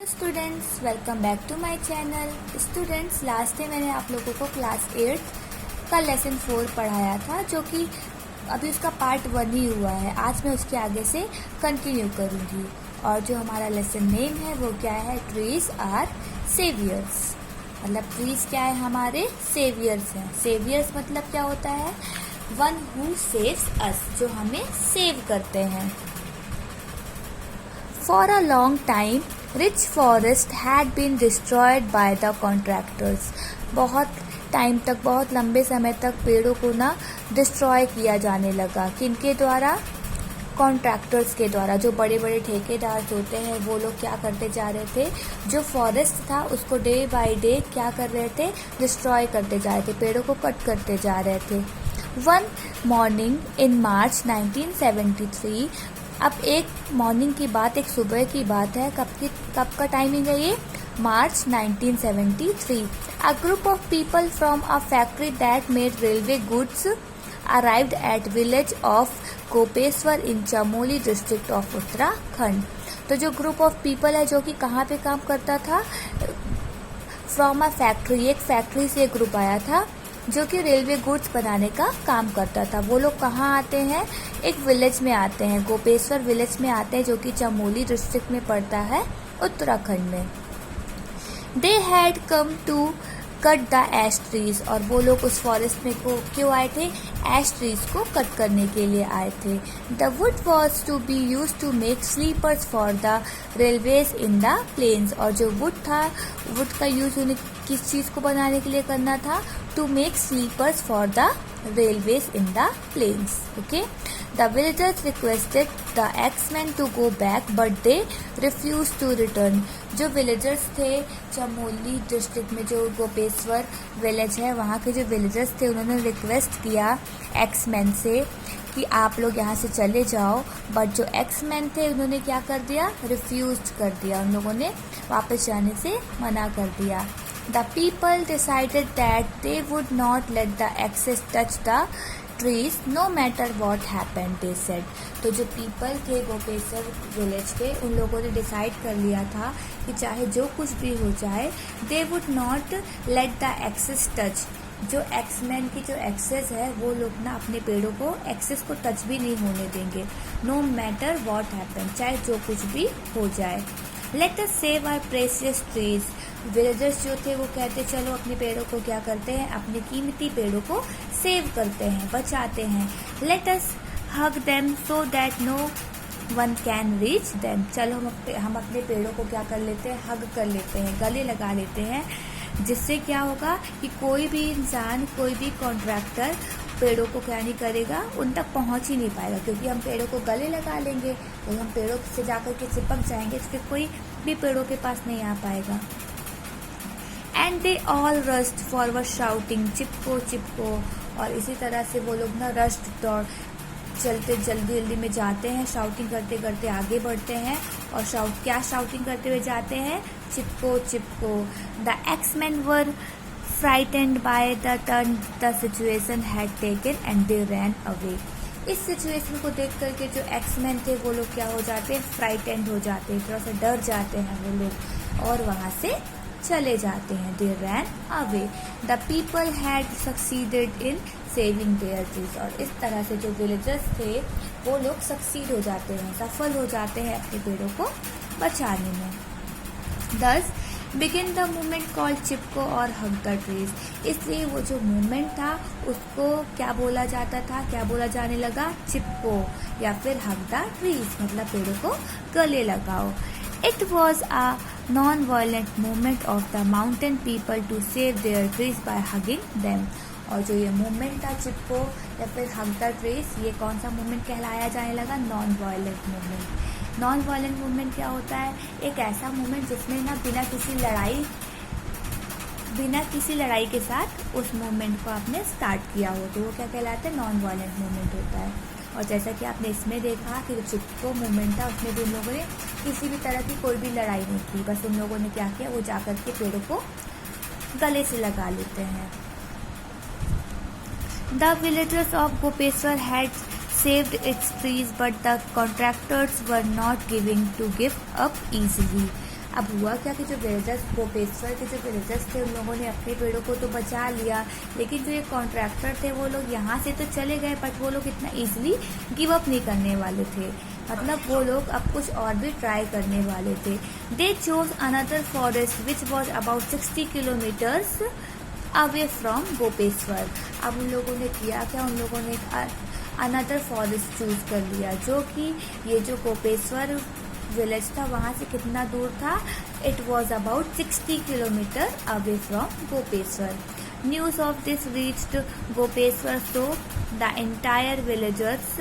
Students, welcome back to my channel. Students, last day मैंने आप लोगों को क्लास 8 का लेसन 4 पढ़ाया था, जो कि अभी उसका पार्ट 1 ही हुआ है। आज मैं उसके आगे से कंटिन्यू करूँगी। और जो हमारा लेसन नेम है वो क्या है? Trees are saviours. मतलब ट्रीज क्या है? हमारे सेवियर्स हैं। सेवियर्स मतलब क्या होता है? वन हु सेव्स अस, जो हमें सेव करते हैं। For a long time, rich forest had been destroyed by the contractors. बहुत टाइम तक, बहुत लंबे समय तक पेड़ों को ना डिस्ट्रॉय किया जाने लगा। किनके द्वारा? कॉन्ट्रैक्टर्स के द्वारा। जो बड़े बड़े ठेकेदार होते हैं वो लोग क्या करते जा रहे थे? जो फॉरेस्ट था उसको डे बाय डे क्या कर रहे थे? डिस्ट्रॉय करते जा रहे थे, पेड़ों को कट करते जा रहे थे। वन मॉर्निंग इन मार्च 1973, अब एक मॉर्निंग की बात, एक सुबह की बात है। कब का टाइमिंग है ये? मार्च 1973। A group of people from a factory that made railway goods arrived at village of Gopeshwar in Chamoli district of Uttarakhand. तो जो ग्रुप ऑफ पीपल है जो कि कहाँ पे काम करता था? फ्रॉम अ फैक्ट्री, एक फैक्ट्री से एक ग्रुप आया था जो कि रेलवे गुड्स बनाने का काम करता था। वो लोग कहाँ आते हैं? एक विलेज में आते हैं, गोपेश्वर विलेज में आते हैं, जो कि चमोली डिस्ट्रिक्ट में पड़ता है उत्तराखंड में। They had come to cut the ash trees, और वो लोग उस फॉरेस्ट में को क्यों आए थे? एश ट्रीज को कट करने के लिए आए थे। The wood was to be use to make sleepers for the railways in the plains, और जो वुड था, वुड का यूज उन्हें किस चीज को बनाने के लिए करना था? To make sleepers for the railways in the plains. Okay, the villagers requested the axemen to go back, but they refused to return. जो विलेजर्स थे चमोली डिस्ट्रिक्ट में, जो गोपेश्वर विलेज है, वहाँ के जो विलेजर्स थे उन्होंने रिक्वेस्ट किया एक्समैन से कि आप लोग यहाँ से चले जाओ। बट जो एक्समैन थे उन्होंने क्या कर दिया? रिफ्यूज कर दिया। उन लोगों ने वापस जाने से मना कर दिया। The people decided that they would not let the axes touch the trees no matter what happened, they said. तो जो पीपल थे गोपेश्वर विलेज के, उन लोगों ने डिसाइड कर लिया था कि चाहे जो कुछ भी हो जाए, they would not let the axes touch. जो एक्समैन की जो एक्सेस है वो लोग ना अपने पेड़ों को, एक्सेस को टच भी नहीं होने देंगे। नो मैटर वॉट हैपन, चाहे जो कुछ भी हो जाए। Let us save our precious trees. Villagers जो थे वो कहते चलो अपने पेड़ों को क्या करते हैं? अपने कीमती पेड़ों को सेव करते हैं, बचाते हैं। Let us hug them so that no one can reach them. चलो हम अपने पेड़ों को क्या कर लेते हैं? हग कर लेते हैं, गले लगा लेते हैं, जिससे क्या होगा कि कोई भी इंसान, कोई भी कॉन्ट्रैक्टर पेड़ों को क्या नहीं करेगा? उन तक पहुंच ही नहीं पाएगा, क्योंकि हम पेड़ों को गले लगा लेंगे तो हम पेड़ों से जाकर के चिपक जाएंगे, तो फिर कोई भी पेड़ों के पास नहीं आ पाएगा। And they all rushed forward shouting Chipko Chipko, और इसी तरह से वो लोग ना रश्ड दौड़ चलते जल्दी में जाते हैं, शाउटिंग करते करते आगे बढ़ते हैं। और क्या शाउटिंग करते हुए जाते हैं? Chipko Chipko. The axemen were frightened by the turn the situation had taken and they ran away. इस सिचुएशन को देख करके जो एक्समैन थे वो लोग क्या हो जाते हैं? फ्राइटेंड हो जाते हैं, थोड़ा सा डर जाते हैं वो लोग, और वहाँ से चले जाते हैं। They ran away. The people had succeeded in saving their trees, और इस तरह से जो विलेजर्स थे वो लोग सक्सीड हो जाते हैं, सफल हो जाते हैं अपने पेड़ों को बचाने में। दस बिगिन द मूवमेंट कॉल्ड चिपको और हग द ट्रीज। इसलिए वो जो मूवमेंट था उसको क्या बोला जाता था? क्या बोला जाने लगा? चिपको या फिर हग द ट्रीज, मतलब पेड़ों को गले लगाओ। It was a non-violent movement of the mountain people to save their trees by hugging them. और जो ये मूवमेंट था चिपको या फिर हग द ट्रीज, ये कौन सा मूवमेंट कहलाया जाने लगा? Non violent movement. Non violent movement क्या होता है? एक ऐसा मूवमेंट जिसमें ना बिना किसी लड़ाई के साथ उस मूवमेंट को आपने स्टार्ट किया हो, तो वो क्या कहलाता है? नॉन वायलेंट मूवमेंट होता है। और जैसा कि आपने इसमें देखा कि जो चिपको मूवमेंट था उसमें भी उन लोगों ने किसी भी तरह की कोई भी लड़ाई नहीं की, बस उन लोगों ने क्या किया? वो जाकर के पेड़ों को गले से लगा लेते हैं। The villagers of Gopeshwar had saved its trees, but the contractors were not giving to give up easily. अब हुआ क्या कि जो विलेजर्स, गोपेश्वर के जो विलेजर्स थे, उन लोगों ने अपने पेड़ों को तो बचा लिया, लेकिन जो ये कॉन्ट्रैक्टर थे वो लोग यहाँ से तो चले गए, बट वो लोग इतना ईजिली गिव अप नहीं करने वाले थे। मतलब वो लोग अब कुछ और भी ट्राई करने वाले थे। They chose another forest which was about 60 kilometres away from Gopeshwar. अब उन लोगों ने किया क्या, उन लोगों ने अनदर फॉरेस्ट चूज कर लिया, जो कि ये जो गोपेश्वर विलेज था वहाँ से कितना दूर था, it was about 60 kilometre away from Gopeshwar. News of this reached Gopeshwar, so the entire villagers,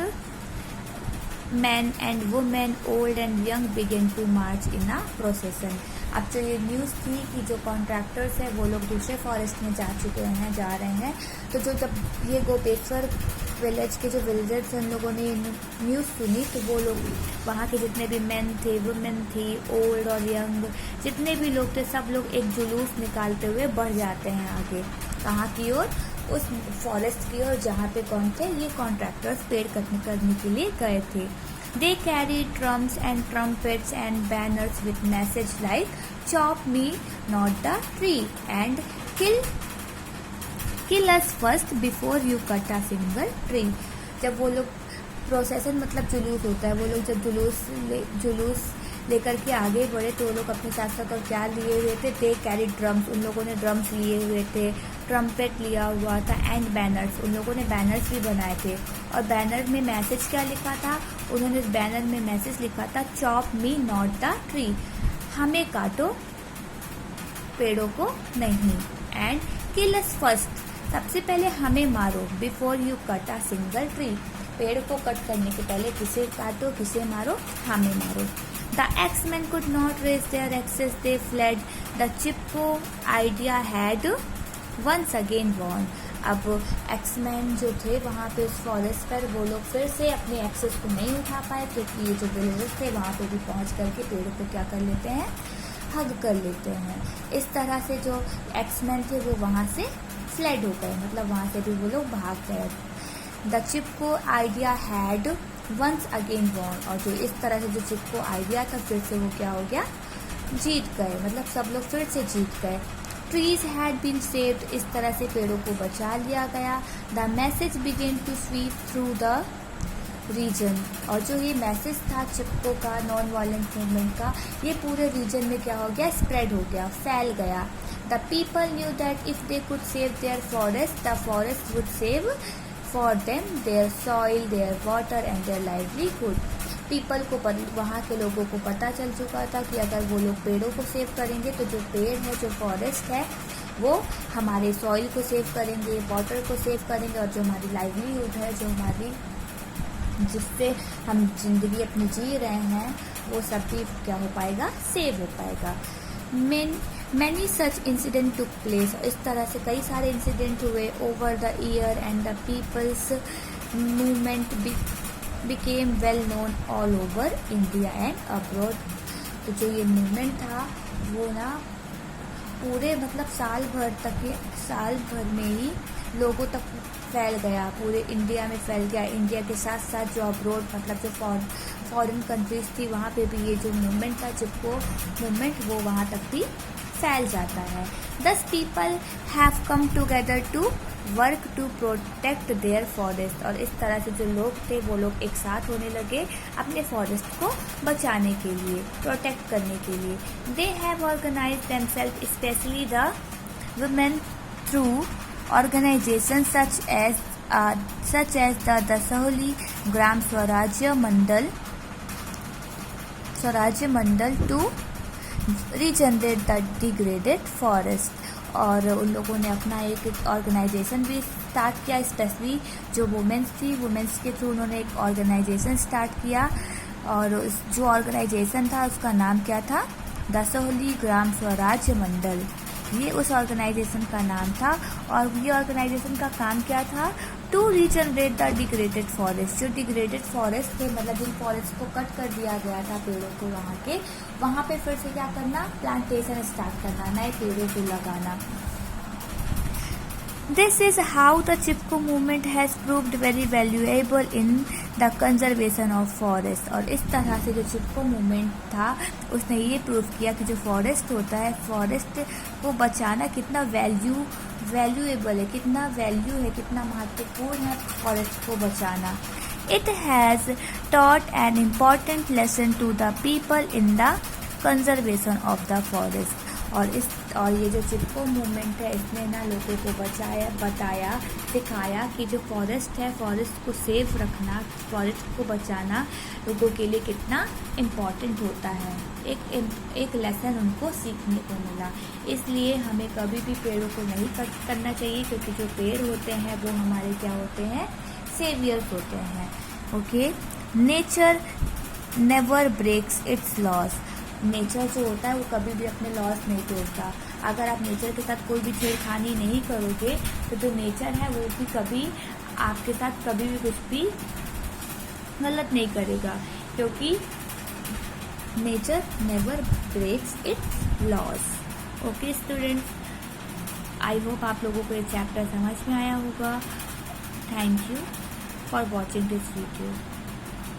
men and women, old and young, began to march in a procession। अब जो ये न्यूज़ थी कि जो कॉन्ट्रैक्टर्स है वो लोग दूसरे फॉरेस्ट में जा रहे हैं, तो जो जब ये गोपेश्वर विलेज के जो विलेजर्स हैं उन लोगों ने न्यूज़ सुनी, तो वो लोग वहाँ के जितने भी मेन थे, वुमेन थी, ओल्ड और यंग, जितने भी लोग थे, सब लोग एक जुलूस निकालते हुए बढ़ जाते हैं आगे। कहाँ की ओर? उस फॉरेस्ट की ओर जहाँ पे कौन थे, ये कॉन्ट्रैक्टर्स पेड़ कटने करने के लिए गए थे। They carried drums and trumpets and banners with message like "Chop me, not the tree" and "Kill us first before you cut a single tree"। जब वो लोग प्रोसेसन मतलब जुलूस होता है, वो लोग जब जुलूस लेकर के आगे बढ़े तो वो लोग अपने साथ साथ और क्या लिए हुए थे, दे कैरी ड्रम्स, उन लोगों ने ड्रम्स लिए हुए थे, ट्रम्पेट लिया हुआ था, एंड बैनर्स, उन लोगों ने बैनर्स भी बनाए थे। और बैनर में मैसेज क्या लिखा था, उन्होंने बैनर में मैसेज लिखा था chop me not the tree, हमें काटो पेड़ों को नहीं, एंड किल अस फर्स्ट, सबसे पहले हमें मारो, before you cut a single tree, पेड़ को कट करने के पहले किसे काटो, किसे मारो, हमें मारो। The X-Men could not raise their axes, they fled. The Chipko idea had once again won। अब एक्समैन जो थे वहाँ पे उस फॉरेस्ट पर वो लोग फिर से अपने एक्सेस को नहीं उठा पाए, क्योंकि ये जो विलेजर्स थे वहाँ पे भी पहुँच करके पेड़ों को क्या कर लेते हैं, हग कर लेते हैं। इस तरह से जो एक्समैन थे वो वहाँ से फ्लेड हो गए, मतलब वहाँ से भी वो लोग भाग गए। The Chipko idea had once again won, और जो इस तरह से जो चिपको आइडिया था फिर से वो क्या हो गया, जीत गए, मतलब सब लोग फिर से जीत गए। ट्रीज हैड बीन सेव्ड, इस तरह से पेड़ों को बचा लिया गया। The message began to sweep through the region, और जो ये मैसेज था चिपको का, नॉन वायलेंट मूवमेंट का, ये पूरे रीजन में क्या हो गया, स्प्रेड हो गया, फैल गया। The people knew that if they could save their forest, the forest would save for them their soil, their water and their livelihood। People को, वहाँ के लोगों को पता चल चुका था कि अगर वो लोग पेड़ों को सेव करेंगे तो जो पेड़ है, जो फॉरेस्ट है, वो हमारे सॉइल को सेव करेंगे, वाटर को सेव करेंगे, और जो हमारी लाइवलीहुड है, जो हमारी जिससे हम जिंदगी अपनी जी रहे हैं, वो सब भी क्या हो पाएगा, सेव हो पाएगा। Many such incident took place, इस तरह से कई सारे इंसिडेंट हुए over the year, and the people's movement became well known all over India and abroad। तो जो ये मूवमेंट था वो ना पूरे मतलब साल भर में ही लोगों तक फैल गया, पूरे इंडिया में फैल गया। इंडिया के साथ साथ जो अब्रोड मतलब जो फॉरेन कंट्रीज थी वहाँ पे भी ये जो मूवमेंट था, चिपको मूवमेंट, वो वहाँ तक भी फैल जाता है। 10 people have come together to work to protect their forest, और इस तरह से जो लोग थे वो लोग एक साथ होने लगे अपने फॉरेस्ट को बचाने के लिए, प्रोटेक्ट करने के लिए। They have organized themselves, especially the women, through organizations such as the Dasaholi Gram Swarajya Mandal to regenerate the degraded forest. और उन लोगों ने अपना एक ऑर्गेनाइजेशन भी स्टार्ट किया, स्पेशली जो वुमेन्स थी, वुमेन्स के थ्रू उन्होंने एक ऑर्गेनाइजेशन स्टार्ट किया, और जो ऑर्गेनाइजेशन था उसका नाम क्या था, दसोहली ग्राम स्वराज्य मंडल, ये उस ऑर्गेनाइजेशन का नाम था। और ये ऑर्गेनाइजेशन का काम क्या था, to regenerate the degraded forest, जो डिग्रेडेड फॉरेस्ट थे, मतलब जिन फॉरेस्ट को कट कर दिया गया था पेड़ों को, वहाँ पे फिर से क्या करना, प्लांटेशन स्टार्ट करना, नए पेड़ों को लगाना। This is how the Chipko movement has proved very valuable in the conservation of forest. और इस तरह से जो चिपको मूवमेंट था उसने ये प्रूव किया कि जो फॉरेस्ट होता है, फॉरेस्ट को बचाना कितना वैल्यूएबल है, कितना वैल्यू है, कितना महत्वपूर्ण है फॉरेस्ट को बचाना. It has taught an important lesson to the people in the conservation of the forest. और ये जो चिपको मूवमेंट है इसने ना लोगों को बताया सिखाया कि जो फॉरेस्ट है, फॉरेस्ट को सेफ रखना, फॉरेस्ट को बचाना लोगों के लिए कितना इम्पॉर्टेंट होता है. एक लेसन उनको सीखने को मिला. इसलिए हमें कभी भी पेड़ों को नहीं कट करना चाहिए, क्योंकि जो पेड़ होते हैं वो हमारे क्या होते हैं, सेवियर्स होते हैं. Okay. Nature never breaks its laws. Nature जो होता है वो कभी भी अपने लॉस नहीं तोड़ता. अगर आप नेचर के साथ कोई भी छेड़खानी नहीं करोगे तो जो नेचर है वो भी कभी आपके साथ कभी भी कुछ भी गलत नहीं करेगा, क्योंकि nature never breaks its laws. Okay students, I hope आप लोगों को ये चैप्टर समझ में आया होगा. Thank you for watching this video.